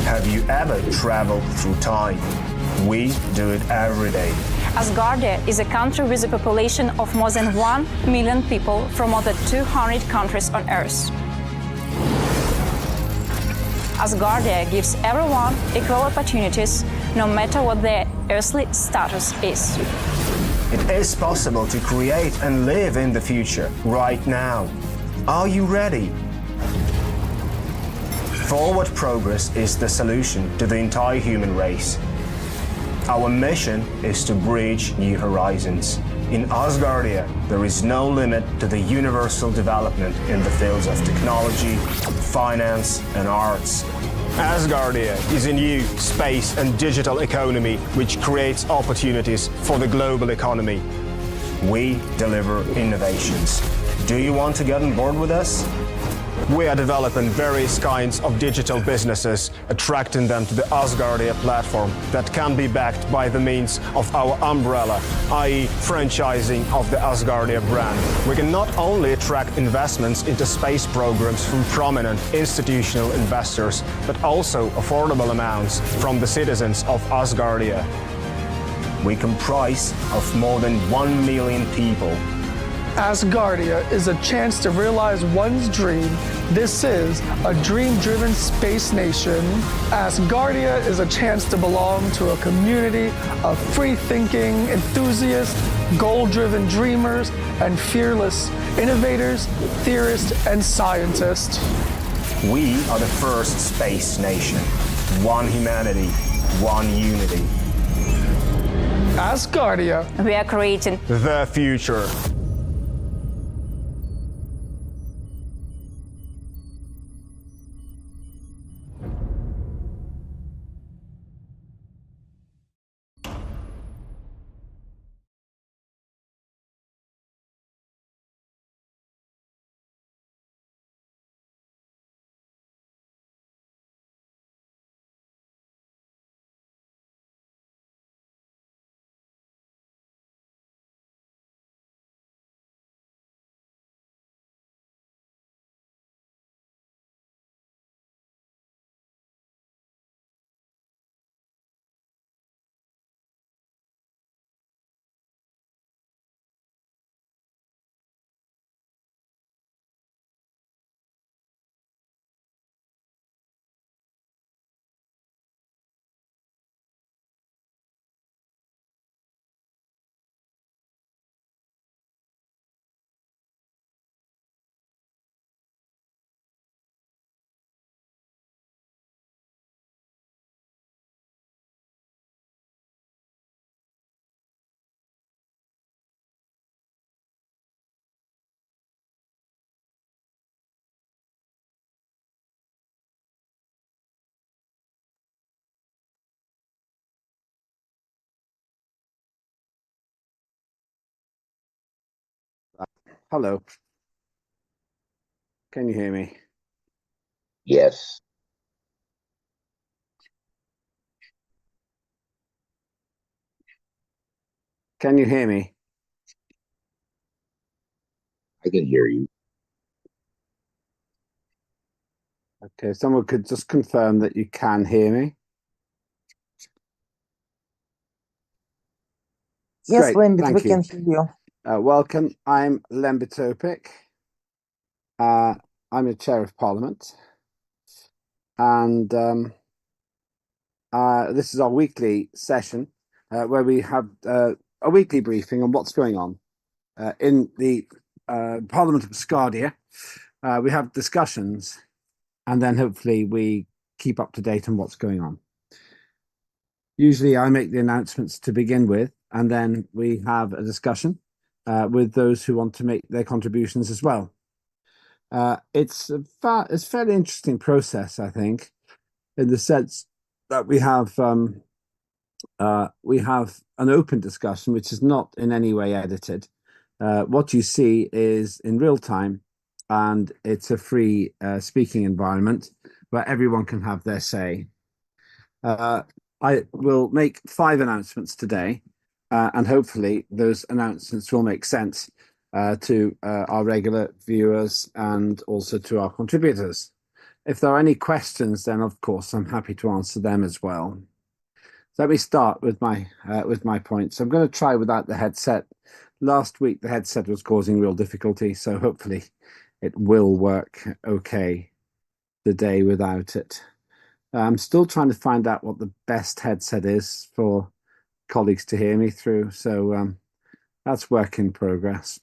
Have you ever traveled through time? We do it every day. Asgardia is a country with a population of more than 1 million people from more than 200 countries on Earth. Asgardia gives everyone equal opportunities, no matter what their earthly status is. It is possible to create and live in the future right now. Are you ready? Forward progress is the solution to the entire human race. Our mission is to bridge new horizons. In Asgardia, there is no limit to the universal development in the fields of technology, finance, and arts. Asgardia is a new space and digital economy which creates opportunities for the global economy. We deliver innovations. Do you want to get on board with us? We are developing various kinds of digital businesses, attracting them to the Asgardia platform that can be backed by the means of our umbrella, i.e. franchising of the Asgardia brand. We can not only attract investments into space programs from prominent institutional investors, but also affordable amounts from the citizens of Asgardia. We comprise of more than 1 million people. Asgardia is a chance to realize one's dream. This is a dream-driven space nation. Asgardia is a chance to belong to a community of free-thinking enthusiasts, goal-driven dreamers, and fearless innovators, theorists, and scientists. We are the first space nation. One humanity, one unity. Asgardia. We are creating The future. Hello. Can you hear me? Yes. Can you hear me? I can hear you. Okay, someone could just confirm that you can hear me. Yes, Great, Lembit, thank we you. can hear you. Welcome, I'm Lembitopic. I'm a chair of parliament. And this is our weekly session where we have a weekly briefing on what's going on in the Parliament of Asgardia. We have discussions and then hopefully we keep up to date on what's going on. Usually I make the announcements to begin with, and then we have a discussion with those who want to make their contributions as well. It's a fairly interesting process, I think, in the sense that we have an open discussion which is not in any way edited. What you see is in real time, and it's a free speaking environment where everyone can have their say. I will make 5 announcements today, and hopefully those announcements will make sense to our regular viewers and also to our contributors. If there are any questions, then of course I'm happy to answer them as well. So let me start with my points. I'm going to try without the headset. Last week the headset was causing real difficulty, so hopefully it will work okay the day without it. I'm still trying to find out what the best headset is for colleagues to hear me through, so that's work in progress.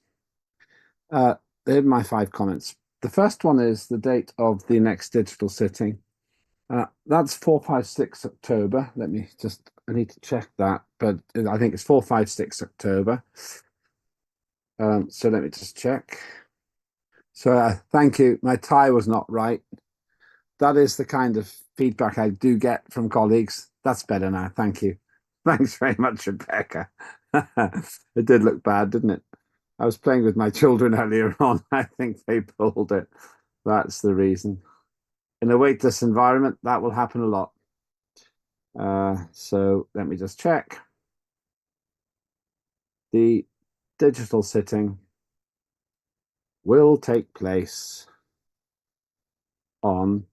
Here are my 5 comments. The first one is the date of the next digital sitting. That's 4-5-6 October. I need to check that, but I think it's 4-5-6 October. So let me just check. So thank you. My tie was not right. That is the kind of feedback I do get from colleagues. That's better now. Thank you. Thanks very much, Rebecca. It did look bad, didn't it? I was playing with my children earlier on. I think they pulled it. That's the reason. In a weightless environment, that will happen a lot. So let me just check. The digital sitting will take place on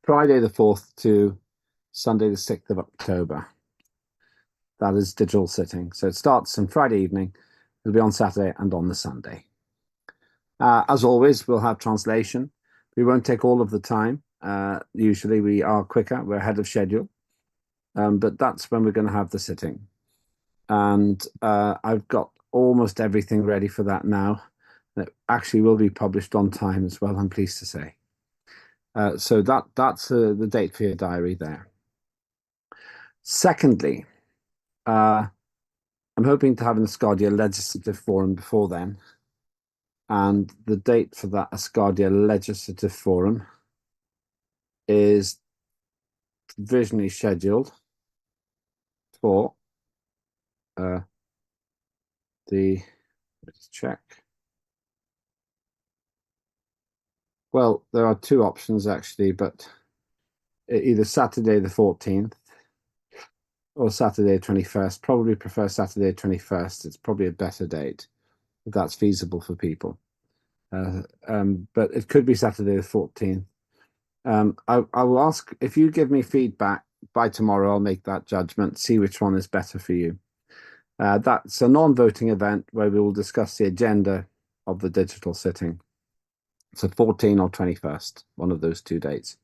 Friday the 4th to Sunday the 6th of October. That is digital sitting. So it starts on Friday evening. It'll be on Saturday and on the Sunday. As always, we'll have translation. We won't take all of the time. Usually we are quicker. We're ahead of schedule. But that's when we're going to have the sitting. And I've got almost everything ready for that now. That actually will be published on time as well, I'm pleased to say. So that's the date for your diary there. Secondly, I'm hoping to have an Asgardia legislative forum before then. And the date for that Asgardia legislative forum is provisionally scheduled for let's check. Well, there are 2 options actually, but either Saturday the 14th or Saturday 21st. Probably prefer Saturday 21st. It's probably a better date if that's feasible for people. But it could be Saturday the 14th. I will ask if you give me feedback by tomorrow. I'll make that judgment, see which one is better for you. That's a non-voting event where we will discuss the agenda of the digital sitting. So 14 or 21st, one of those 2 dates.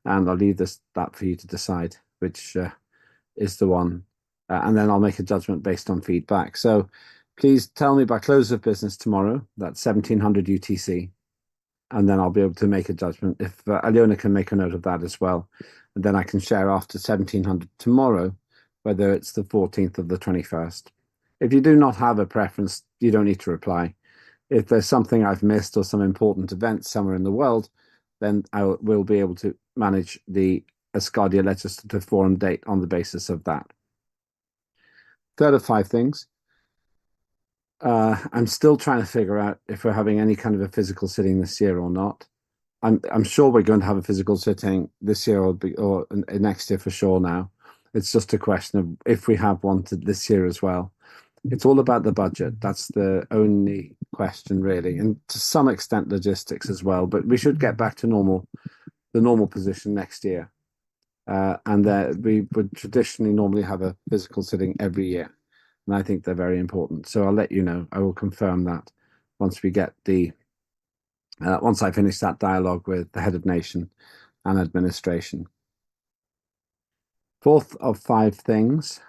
And I'll leave that for you to decide which is the one. And then I'll make a judgment based on feedback. So please tell me by close of business tomorrow. That's 1700 UTC. And then I'll be able to make a judgment. If Aliona can make a note of that as well. And then I can share after 1700 tomorrow, whether it's the 14th or the 21st. If you do not have a preference, you don't need to reply. If there's something I've missed or some important event somewhere in the world, then I will be able to manage the Asgardia Legislative Forum date on the basis of that. Third of 5 things. I'm still trying to figure out if we're having any kind of a physical sitting this year or not. I'm sure we're going to have a physical sitting this year or next year for sure now. It's just a question of if we have one this year as well. It's all about the budget. That's the only question really, and to some extent logistics as well. But we should get back to the normal position next year. And we would traditionally normally have a physical sitting every year. And I think they're very important. So I'll let you know. I will confirm that once we get once I finish that dialogue with the head of nation and administration. Fourth of 5 things.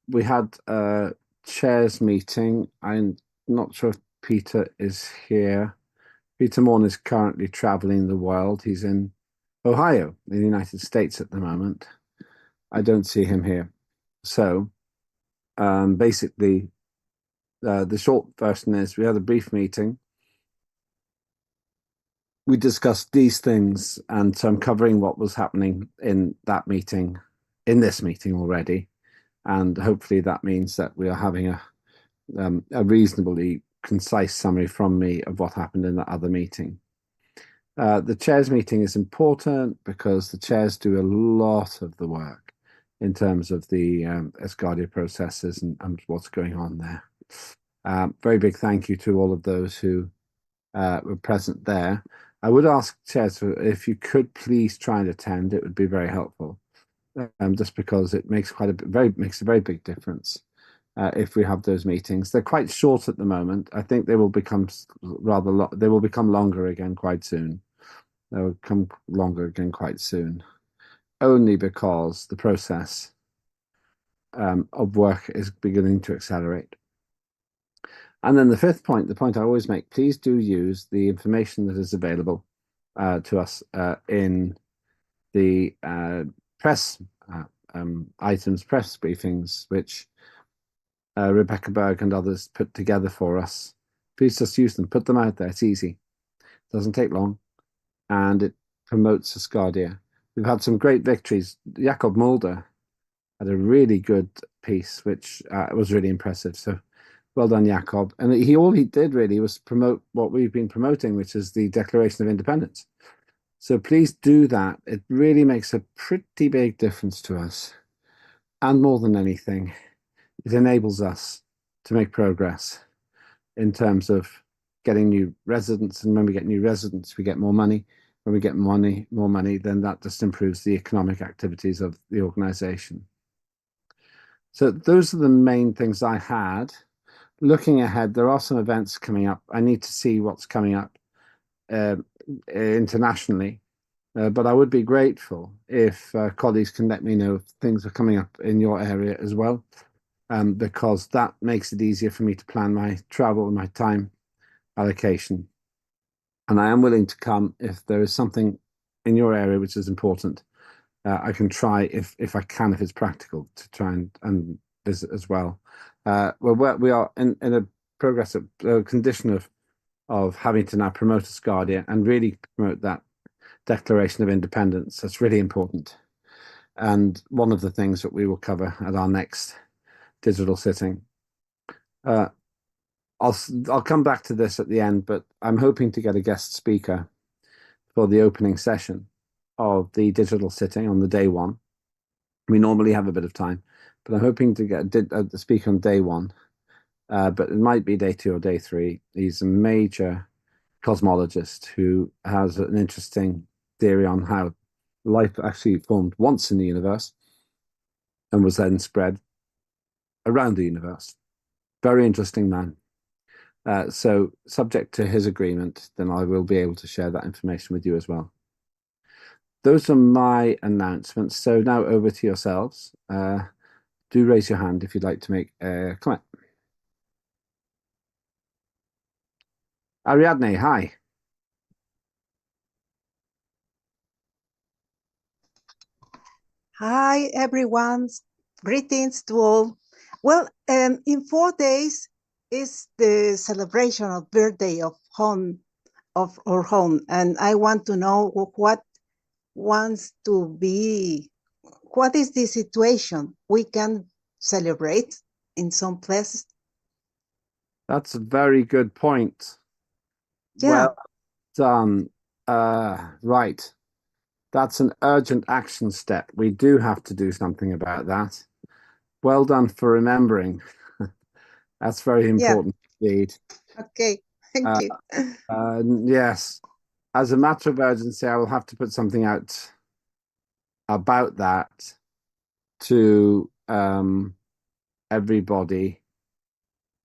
We had a chairs meeting. I'm not sure if Peter is here. Peter Morn is currently traveling the world. He's in Ohio, in the United States at the moment. I don't see him here. So basically, the short version is we had a brief meeting. We discussed these things, and so I'm covering what was happening in that meeting, in this meeting already. And hopefully that means that we are having a reasonably concise summary from me of what happened in that other meeting. The chairs meeting is important because the chairs do a lot of the work in terms of the Asgardia processes and what's going on there. Very big thank you to all of those who were present there. I would ask chairs if you could please try and attend. It would be very helpful, just because it makes makes a very big difference if we have those meetings. They're quite short at the moment. I think they will become they will become longer again quite soon. They will become longer again quite soon, only because the process of work is beginning to accelerate. And then the fifth point, the point I always make, please do use the information that is available to us in the press items, press briefings, which Rebecca Berg and others put together for us. Please just use them, put them out there. It's easy. It doesn't take long, and it promotes Asgardia. We've had some great victories. Jakob Mulder had a really good piece, which was really impressive. So well done, Jakob. And all he did really was promote what we've been promoting, which is the Declaration of Independence. So please do that. It really makes a pretty big difference to us. And more than anything, it enables us to make progress in terms of getting new residents. And when we get new residents, we get more money. When we get more money, then that just improves the economic activities of the organization. So those are the main things I had. Looking ahead, there are some events coming up. I need to see what's coming up internationally, but I would be grateful if colleagues can let me know if things are coming up in your area as well, because that makes it easier for me to plan my travel and my time allocation. And I am willing to come if there is something in your area which is important. I can try if I can, if it's practical, to try and visit as well. We are in a progressive condition of having to now promote Asgardia and really promote that Declaration of Independence. That's really important, and one of the things that we will cover at our next digital sitting. I'll come back to this at the end, but I'm hoping to get a guest speaker for the opening session of the digital sitting on the day one. We normally have a bit of time, but I'm hoping to get a speaker on day one. But it might be day 2 or day 3. He's a major cosmologist who has an interesting theory on how life actually formed once in the universe and was then spread around the universe. Very interesting man. So subject to his agreement, then I will be able to share that information with you as well. Those are my announcements. So now over to yourselves. Do raise your hand if you'd like to make a comment. Ariadne, hi. Hi, everyone. Greetings to all. Well, in 4 days is the celebration of birthday of our home, and I want to know what is the situation we can celebrate in some places. That's a very good point. Yeah. Well done. Right. That's an urgent action step. We do have to do something about that. Well done for remembering. That's very important indeed. Okay, thank you. Yes. As a matter of urgency, I will have to put something out about that to everybody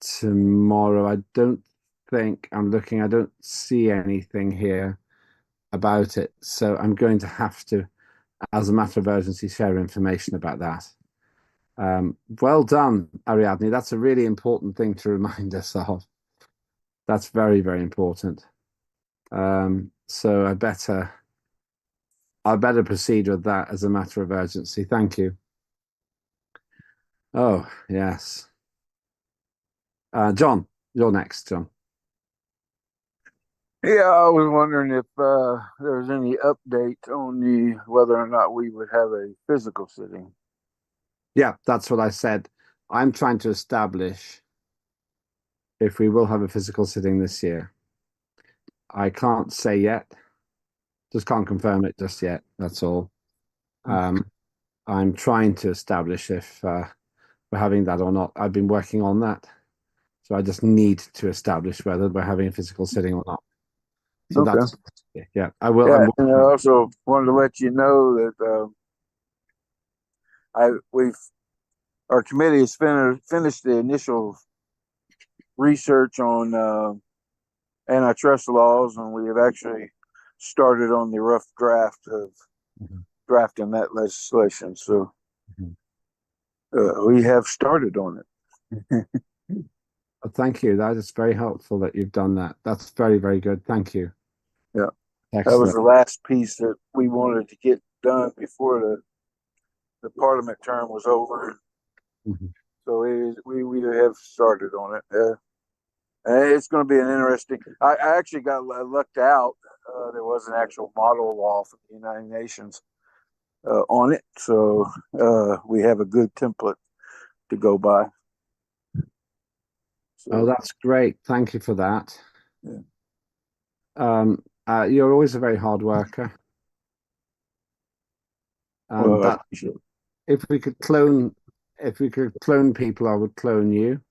tomorrow. I don't see anything here about it. So I'm going to have to, as a matter of urgency, share information about that. Well done, Ariadne. That's a really important thing to remind us of. That's very, very important. So I better proceed with that as a matter of urgency. Thank you. Oh, yes. John, you're next, John. Yeah, I was wondering if there's any update on whether or not we would have a physical sitting. Yeah, that's what I said. I'm trying to establish if we will have a physical sitting this year. I can't say yet. Just can't confirm it just yet. That's all. I'm trying to establish if we're having that or not. I've been working on that. So I just need to establish whether we're having a physical sitting or not. So Okay. that's, yeah, I will. Yeah, and I also wanted to let you know that our committee has finished the initial research on antitrust laws, and we have actually started on the rough draft of drafting that legislation. So we have started on it. Thank you. That is very helpful that you've done that. That's very, very good. Thank you. Yeah, that was Excellent. the last piece that we wanted to get done before the parliament term was over. Mhm. So we have started on it. It's going to be an interesting. I actually got lucked out. There was an actual model law from the United Nations on it, so we have a good template to go by. So, Oh, that's great. Thank you for that. yeah. You're always a very hard worker. And that Sure. if we could clone people, I would clone you.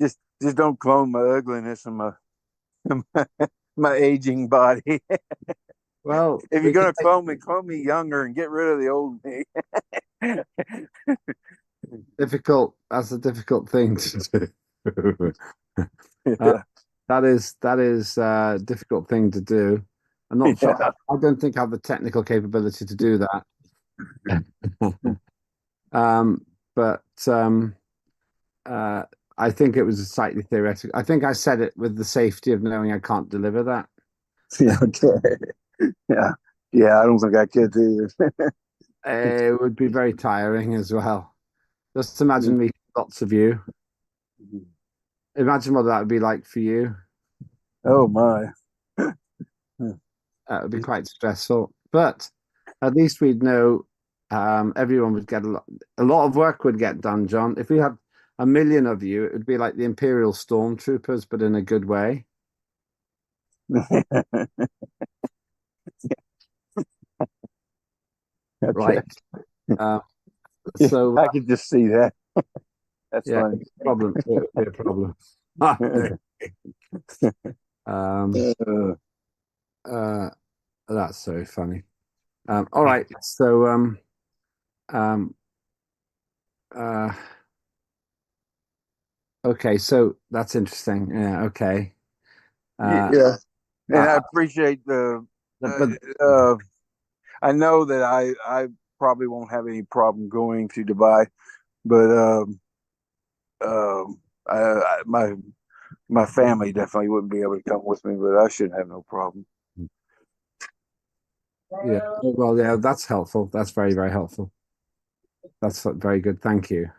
Just don't clone my ugliness and my aging body. Well, If you're gonna clone me younger and get rid of the old me. difficult. That's a difficult thing to do. Yeah. That is a difficult thing to do. I'm not sure. Yeah. I don't think I have the technical capability to do that. um, but I think it was a slightly theoretical. I think I said it with the safety of knowing I can't deliver that. Yeah. Okay. Yeah. Yeah. I don't think I could either. It would be very tiring as well. Just imagine me, lots of you. Imagine what that would be like for you. Oh my. That would be quite stressful. But at least we'd know everyone would get a lot of work would get done, John. If we had 1 million of you, it would be like the Imperial Stormtroopers, but in a good way. Okay. Right. Uh, Yeah, so I could just see that. That's yeah, funny. problem. It would be a problem. um, uh, that's so funny. All right. So um, uh, okay. So that's interesting. Yeah. Okay. Yeah, and I Uh, appreciate the. but I know that I probably won't have any problem going to Dubai, but my family definitely wouldn't be able to come with me, but I shouldn't have no problem. yeah. Well, yeah. That's helpful. That's very, very helpful. That's very good. Thank you.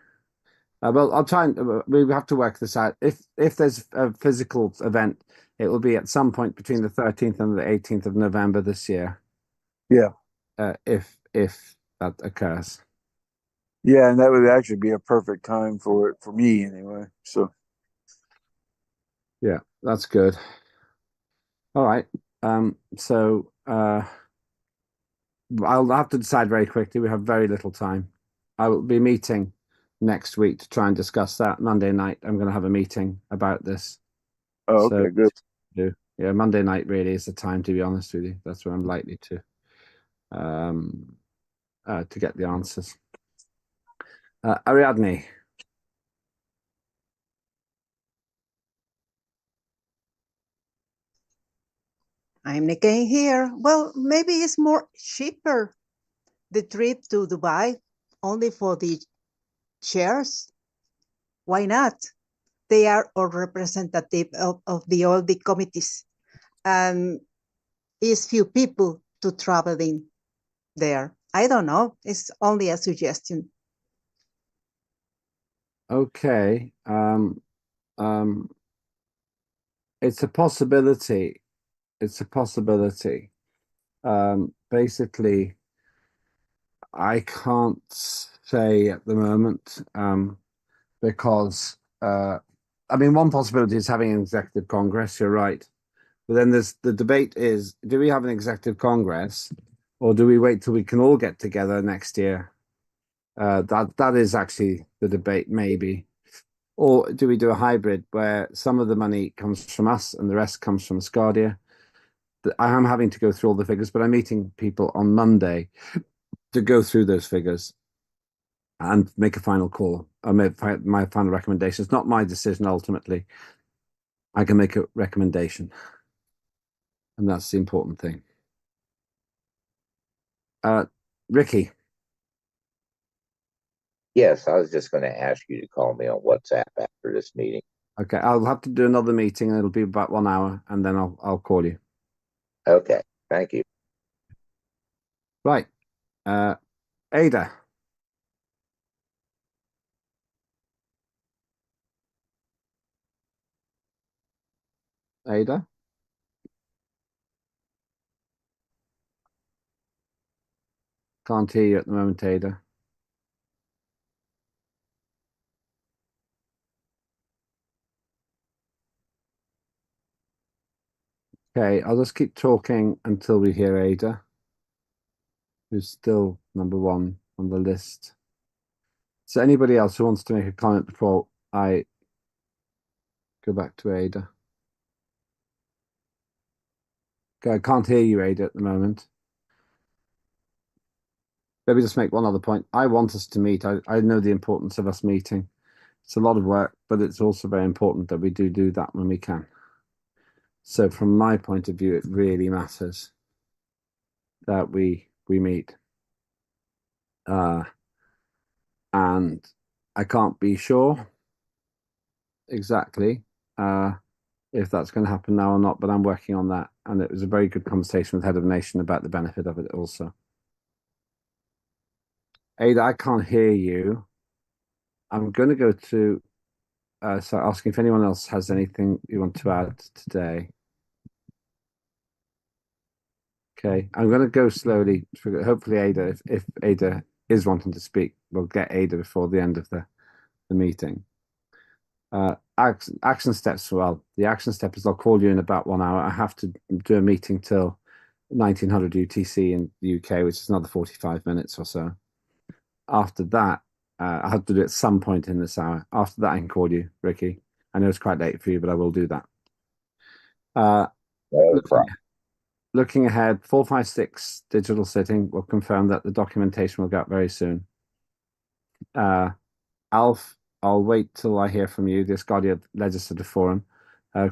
Well, I'll try and we have to work this out. If there's a physical event, it will be at some point between the 13th and the 18th of November this year. Yeah, If that occurs. yeah, and that would actually be a perfect time for it for me anyway. So Yeah, that's good. All right. So I'll have to decide very quickly. We have very little time. I will be meeting next week to try and discuss that. Monday night, I'm going to have a meeting about this. oh, So okay, good. yeah, Monday night really is the time, to be honest with you. That's where I'm likely to get the answers. Ariadne. I'm again here. Well, maybe it's more cheaper, the trip to Dubai, only for the chairs. Why not? They are all representative of all the committees. And it's few people to traveling there. I don't know. It's only a suggestion. Okay. It's a possibility. It's a possibility. Basically, I can't say at the moment because I mean, one possibility is having an executive congress. You're right, but then there's the debate: is do we have an executive congress, or do we wait till we can all get together next year? That is actually the debate, maybe. Or do we do a hybrid where some of the money comes from us and the rest comes from Asgardia? I am having to go through all the figures, but I'm meeting people on Monday to go through those figures and make a final call. I make my final recommendation. It's not my decision ultimately. I can make a recommendation, and that's the important thing. Ricky. Yes, I was just going to ask you to call me on WhatsApp after this meeting. Okay, I'll have to do another meeting, and it'll be about 1 hour, and then I'll call you. Okay, thank you. Right, Ada. Ada. Can't hear you at the moment, Ada. Okay, I'll just keep talking until we hear Ada, who's still number 1 on the list. So anybody else who wants to make a comment before I go back to Ada? Okay, I can't hear you, Ada, at the moment. Maybe just make one other point. I want us to meet. I know the importance of us meeting. It's a lot of work, but it's also very important that we do that when we can. So from my point of view, it really matters that we meet. And I can't be sure exactly if that's going to happen now or not, but I'm working on that. And it was a very good conversation with Head of Nation about the benefit of it also. Ada, I can't hear you. I'm going to go to so asking if anyone else has anything you want to add today. Okay, I'm going to go slowly. Hopefully, Ada, if Ada is wanting to speak, we'll get Ada before the end of the meeting. Action steps. Well, the action step is I'll call you in about 1 hour. I have to do a meeting till 1900 UTC in the UK, which is another 45 minutes or so. After that, I have to do it at some point in this hour. After that, I can call you, Ricky. I know it's quite late for you, but I will do that. No problem. Looking ahead, 456 digital sitting will confirm that the documentation will go out very soon. Alf, I'll wait till I hear from you, the Asgardia Legislative Forum.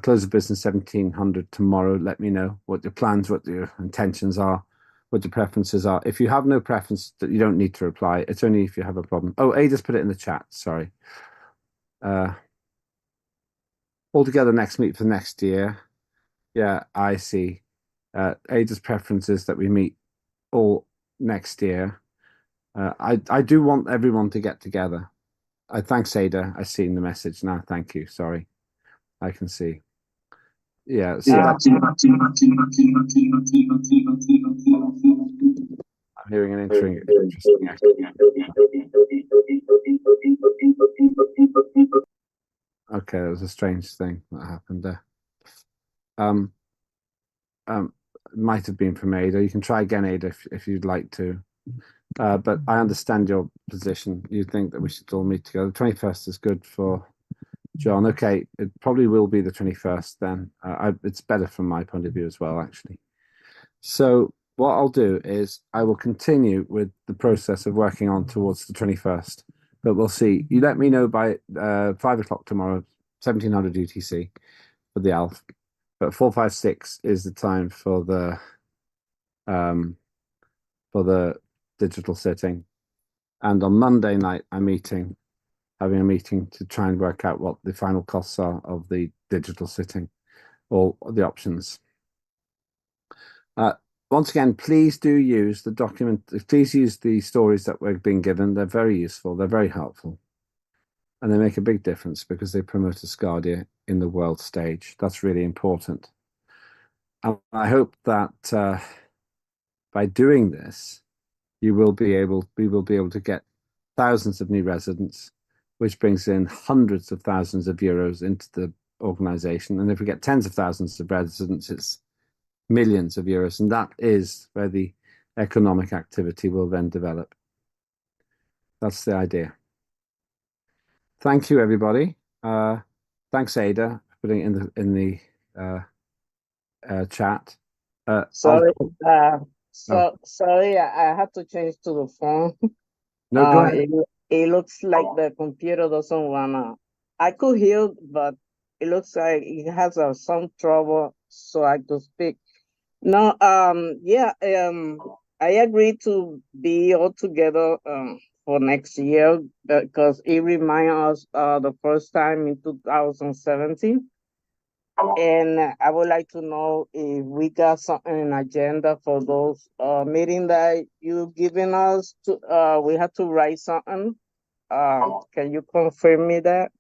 Close of business 1700 tomorrow. Let me know what your plans, what your intentions are, what your preferences are. If you have no preference, you don't need to reply. It's only if you have a problem. Oh, Ada's put it in the chat. Sorry. Altogether, next meet for next year. Yeah, I see. Ada's preference is that we meet all next year. I do want everyone to get together. Thanks, Ada. I've seen the message now. Thank you. Sorry. I can see. Yeah. So I'm hearing an interesting. Okay, that was a strange thing that happened there. Might have been from Ada. You can try again, Ada, if you'd like to. But I understand your position. You think that we should all meet together. The 21st is good for John. Okay, it probably will be the 21st then. It's better from my point of view as well, actually. So what I'll do is I will continue with the process of working on towards the 21st. But we'll see. You let me know by 5 o'clock tomorrow, 1700 UTC for the ALF. But 456 is the time for the digital sitting. And on Monday night, having a meeting to try and work out what the final costs are of the digital sitting or the options. Once again, please do use the document. Please use the stories that we're being given. They're very useful. They're very helpful. And they make a big difference because they promote Asgardia in the world stage. That's really important. And I hope that by doing this, we will be able to get thousands of new residents, which brings in hundreds of thousands of euros into the organization. And if we get tens of thousands of residents, it's millions of euros. And that is where the economic activity will then develop. That's the idea. Thank you, everybody. Thanks, Ada, for putting it in the chat. Sorry, Oh, sorry, I had to change to the phone. no, go ahead. It looks like the computer doesn't wanna. I could hear, but it looks like it has some trouble, so I could speak. No, yeah, I agree to be all together for next year because it reminds us the first time in 2017. And I would like to know if we got something in agenda for those meeting that you given us to we have to write something. Can you confirm me that?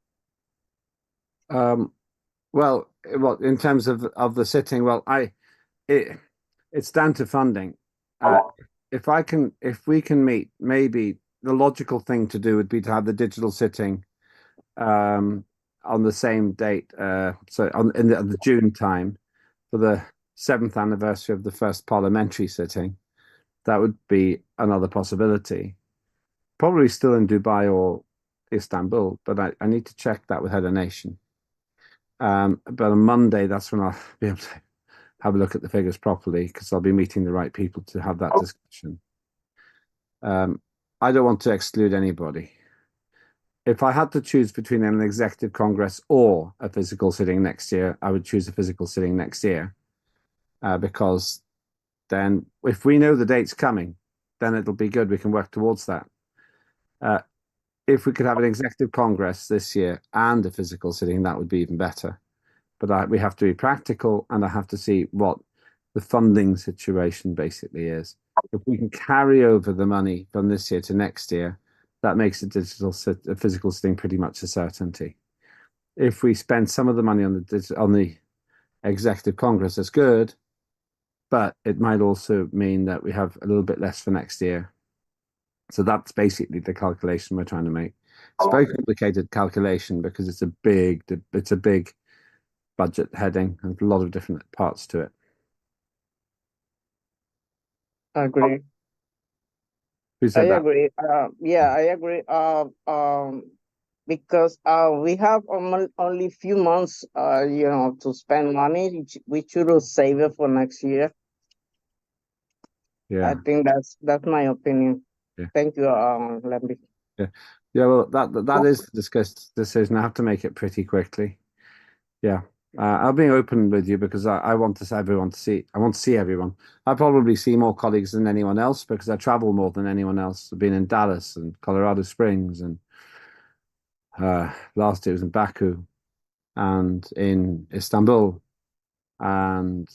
Well, in terms of the sitting, it's down to funding. If we can meet, maybe the logical thing to do would be to have the digital sitting on the same date, so in the June time for the 7th anniversary of the first parliamentary sitting. That would be another possibility. Probably still in Dubai or Istanbul, but I need to check that with Head of Nation. But on Monday, that's when I'll be able to have a look at the figures properly, because I'll be meeting the right people to have that discussion. I don't want to exclude anybody. If I had to choose between an executive congress or a physical sitting next year, I would choose a physical sitting next year, because then if we know the date's coming, then it'll be good. We can work towards that. If we could have an executive congress this year and a physical sitting, that would be even better. But we have to be practical, and I have to see what the funding situation basically is. If we can carry over the money from this year to next year, that makes a physical sitting pretty much a certainty. If we spend some of the money on the executive congress, that's good, but it might also mean that we have a little bit less for next year. So that's basically the calculation we're trying to make. It's a very complicated calculation because it's a big budget heading and a lot of different parts to it. I agree. Who said that? Agree. Yeah, I agree. Because we have only few months, to spend money. We should save it for next year. Yeah. I think that's my opinion. Yeah. Thank you, Lemby. Yeah. Well, that is the discussed decision. I have to make it pretty quickly. Yeah. I'll be open with you because I want to see everyone I want to see everyone. I probably see more colleagues than anyone else because I travel more than anyone else. I've been in Dallas and Colorado Springs, and last year was in Baku and in Istanbul and,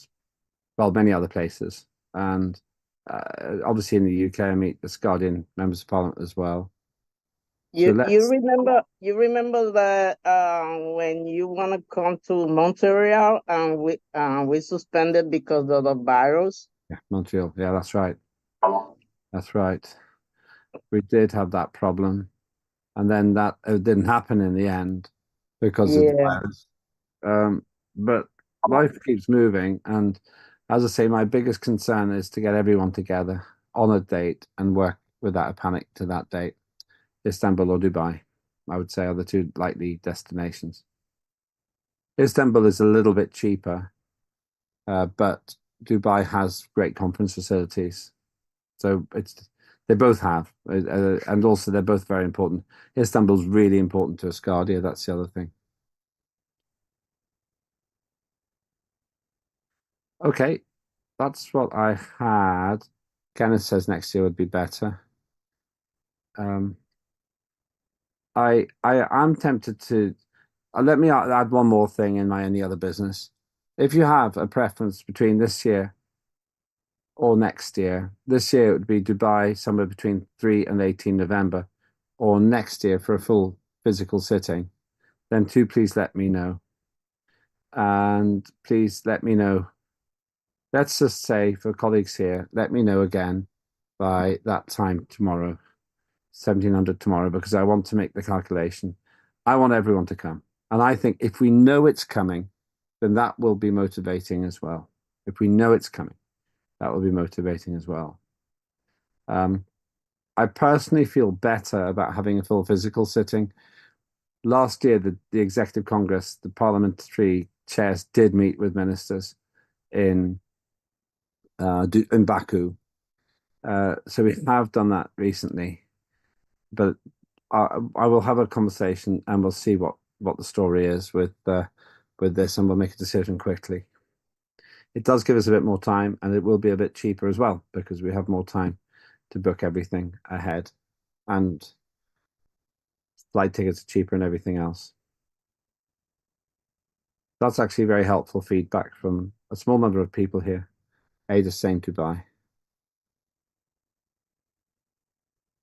well, many other places. And obviously in the UK, I meet the Asgardian members of parliament as well. You remember that when you want to come to Montreal and we suspended because of the virus? Yeah, Montreal. Yeah, that's right. That's right. We did have that problem, and then that didn't happen in the end because of the virus. But life keeps moving, and as I say, my biggest concern is to get everyone together on a date and work without a panic to that date. Istanbul or Dubai, I would say, are the two likely destinations. Istanbul is a little bit cheaper, but Dubai has great conference facilities. So they both have, and also they're both very important. Istanbul's really important to Asgardia. That's the other thing. Okay, that's what I had. Kenneth says next year would be better. I'm tempted to. Let me add one more thing in my any other business. If you have a preference between this year or next year, this year it would be Dubai somewhere between 3 and 18 November, or next year for a full physical sitting, then please let me know. And please let me know. Let's just say for colleagues here, let me know again by that time tomorrow, 1700 tomorrow, because I want to make the calculation. I want everyone to come. And I think if we know it's coming, then that will be motivating as well. If we know it's coming, that will be motivating as well. I personally feel better about having a full physical sitting. Last year, the Executive Congress, the parliamentary chairs did meet with ministers in Baku. So we have done that recently, but I will have a conversation and we'll see what the story is with this, and we'll make a decision quickly. It does give us a bit more time, and it will be a bit cheaper as well because we have more time to book everything ahead, and flight tickets are cheaper and everything else. That's actually very helpful feedback from a small number of people here. Ada saying Dubai.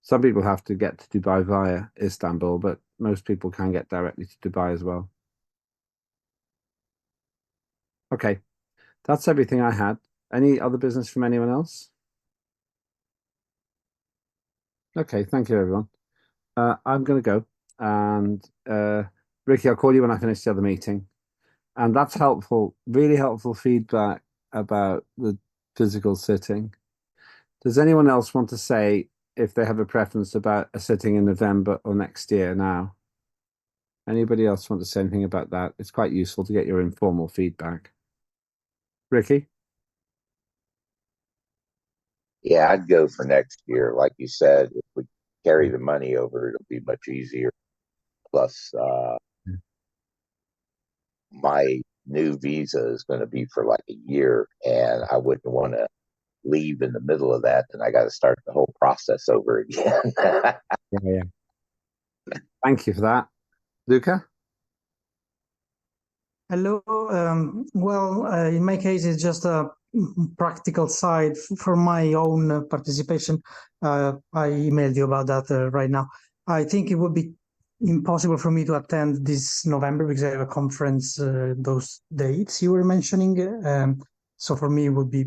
Some people have to get to Dubai via Istanbul, but most people can get directly to Dubai as well. Okay, that's everything I had. Any other business from anyone else? Okay, thank you, everyone. I'm going to go. And Ricky, I'll call you when I finish the other meeting. And that's helpful, really helpful feedback about the physical sitting. Does anyone else want to say if they have a preference about a sitting in November or next year now? Anybody else want to say anything about that? It's quite useful to get your informal feedback. Ricky? Yeah, I'd go for next year. Like you said, if we carry the money over, it'll be much easier. Plus, my new visa is going to be for like a year, and I wouldn't want to leave in the middle of that, and I got to start the whole process over again. Yeah. Thank you for that. Luca? Hello. Well, in my case, it's just a practical side for my own participation. I emailed you about that right now. I think it would be impossible for me to attend this November because I have a conference those dates you were mentioning. So for me, it would be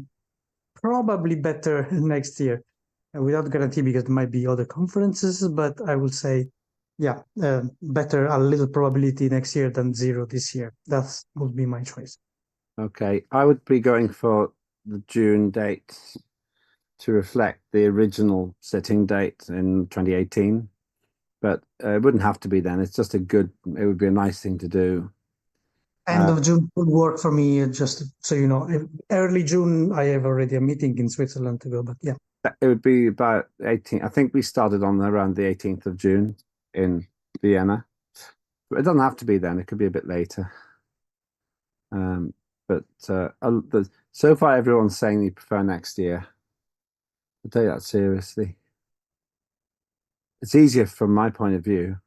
probably better next year, without guarantee because there might be other conferences, but I would say, yeah, better a little probability next year than zero this year. That would be my choice. Okay, I would be going for the June date to reflect the original sitting date in 2018, but it wouldn't have to be then. It's just it would be a nice thing to do. End of June would work for me, just so you know. Early June, I have already a meeting in Switzerland to go, but yeah. It would be about 18. I think we started on around the 18th of June in Vienna. But it doesn't have to be then. It could be a bit later. But so far, everyone's saying they prefer next year. I take that seriously. It's easier from my point of view.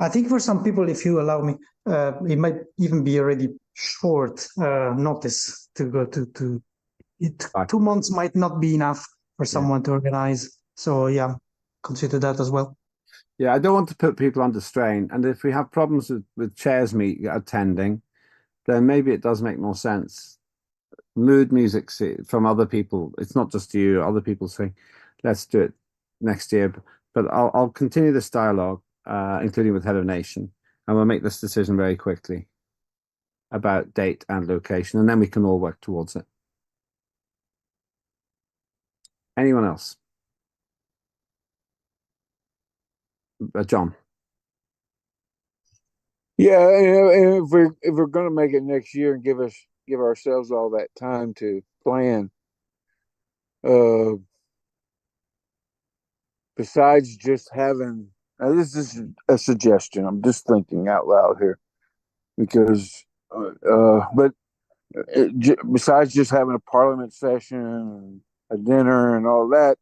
I think for some people, if you allow me, it might even be already short notice to go to it. 2 months might not be enough for someone to organize. So yeah, consider that as well. Yeah, I don't want to put people under strain. And if we have problems with chairs attending, then maybe it does make more sense. Mood music from other people. It's not just you. Other people saying, let's do it next year. But I'll continue this dialogue, including with Head of Nation, and we'll make this decision very quickly about date and location, and then we can all work towards it. Anyone else? John? Yeah, and if we're going to make it next year and give ourselves all that time to plan, besides just having, this is a suggestion. I'm just thinking out loud here, because besides just having a parliament session and a dinner and all that,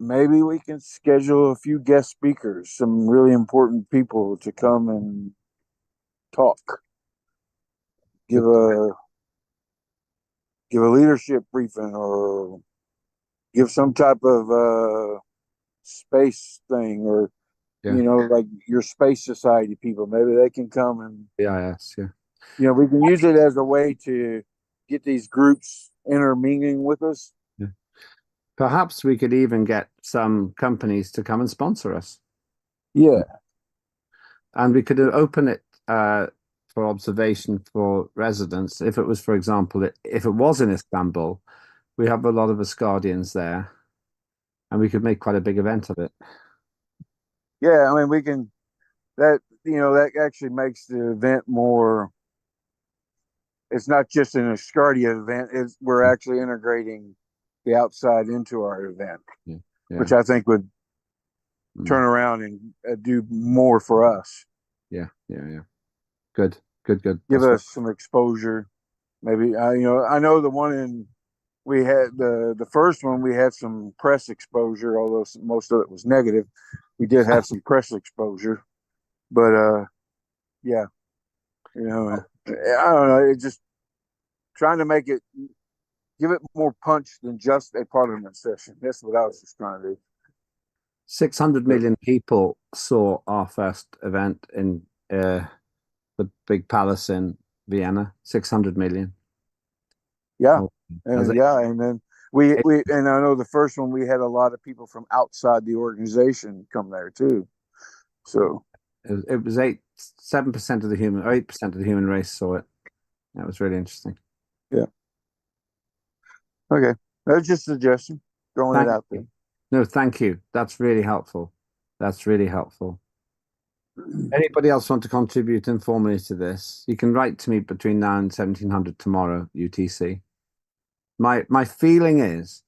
maybe we can schedule a few guest speakers, some really important people to come and talk, give a leadership briefing, or give some type of space thing, or like your space society people. Maybe they can come and BIS, we can use it as a way to get these groups intermingling with us. Perhaps we could even get some companies to come and sponsor us. Yeah. And we could open it for observation for residents. If it was, for example, if it was in Istanbul, we have a lot of Asgardians there. and we could make quite a big event of it. Yeah, I mean, we can, that, that actually makes the event more, it's not just an Asgardia event, we're actually integrating the outside into our event, Yeah. which I think would turn around and do more for us. Yeah. Good. Give That's us some exposure. Maybe, I know the one we had the first one, we had some press exposure, although most of it was negative. We did have some press exposure, but yeah, I don't know. It just trying to make it, give it more punch than just a parliament session. That's what I was just trying to do. 600 million people saw our first event in the big palace in Vienna. 600 million. Yeah, Oh, and then we and I know the first one we had a lot of people from outside the organization come there too. So it was 7% of the human, or 8% of the human race saw it. That was really interesting. Yeah. Okay, that's just a suggestion, throwing it out there. No, thank you. That's really helpful. Anybody else want to contribute informally to this? You can write to me between now and 1700 tomorrow, UTC. My feeling is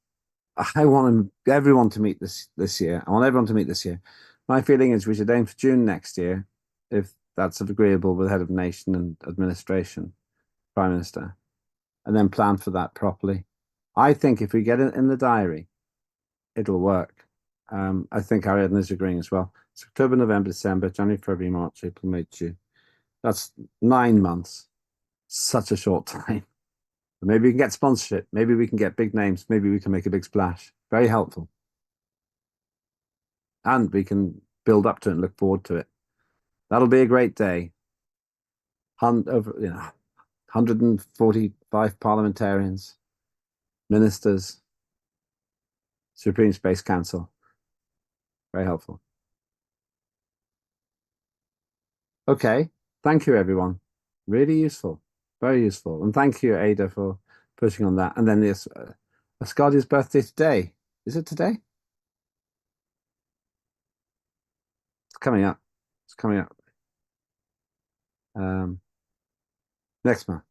I want everyone to meet this year. I want everyone to meet this year. My feeling is we should aim for June next year, if that's agreeable with the head of nation and administration, prime minister, and then plan for that properly. I think if we get it in the diary, it'll work. I think Ariadne is agreeing as well. It's October, November, December, January, February, March, April, May, June. That's 9 months. Such a short time. But maybe we can get sponsorship. Maybe we can get big names. Maybe we can make a big splash. Very helpful. And we can build up to it and look forward to it. That'll be a great day. 145 parliamentarians, ministers, Supreme Space Council. Very helpful. Okay. Thank you, everyone. Really useful. Very useful. And thank you, Ada, for pushing on that. And then this Asgardia's birthday today. Is it today? It's coming up. Next month.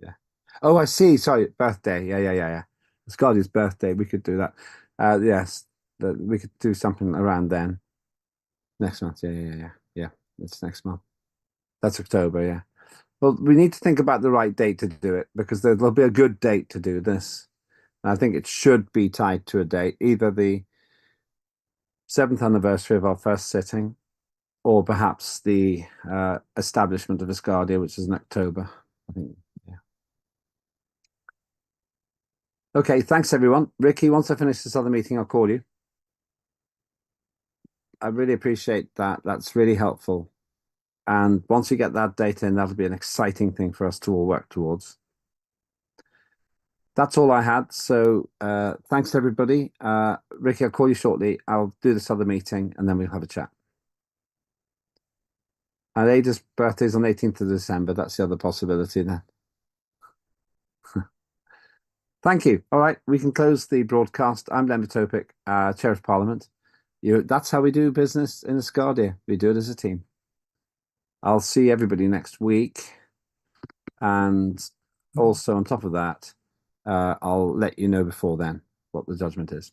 Yeah. Oh, I see. Sorry, birthday. Yeah. Asgardia's birthday. We could do that. Yes, we could do something around then. Next month. Yeah. It's next month. That's October. Yeah. Well, we need to think about the right date to do it, because there'll be a good date to do this. And I think it should be tied to a date, either the 7th anniversary of our first sitting, or perhaps the establishment of Asgardia, which is in October. I think, yeah. Okay, thanks everyone. Ricky, once I finish this other meeting, I'll call you. I really appreciate that. That's really helpful. And once we get that data in, that'll be an exciting thing for us to all work towards. That's all I had. So thanks everybody. Ricky, I'll call you shortly. I'll do this other meeting and then we'll have a chat. And Ada's birthday is on 18th of December. That's the other possibility then. Thank you. All right, we can close the broadcast. I'm Len Topic, Chair of Parliament. That's how we do business in Asgardia. We do it as a team. I'll see everybody next week. And also on top of that, I'll let you know before then what the judgment is.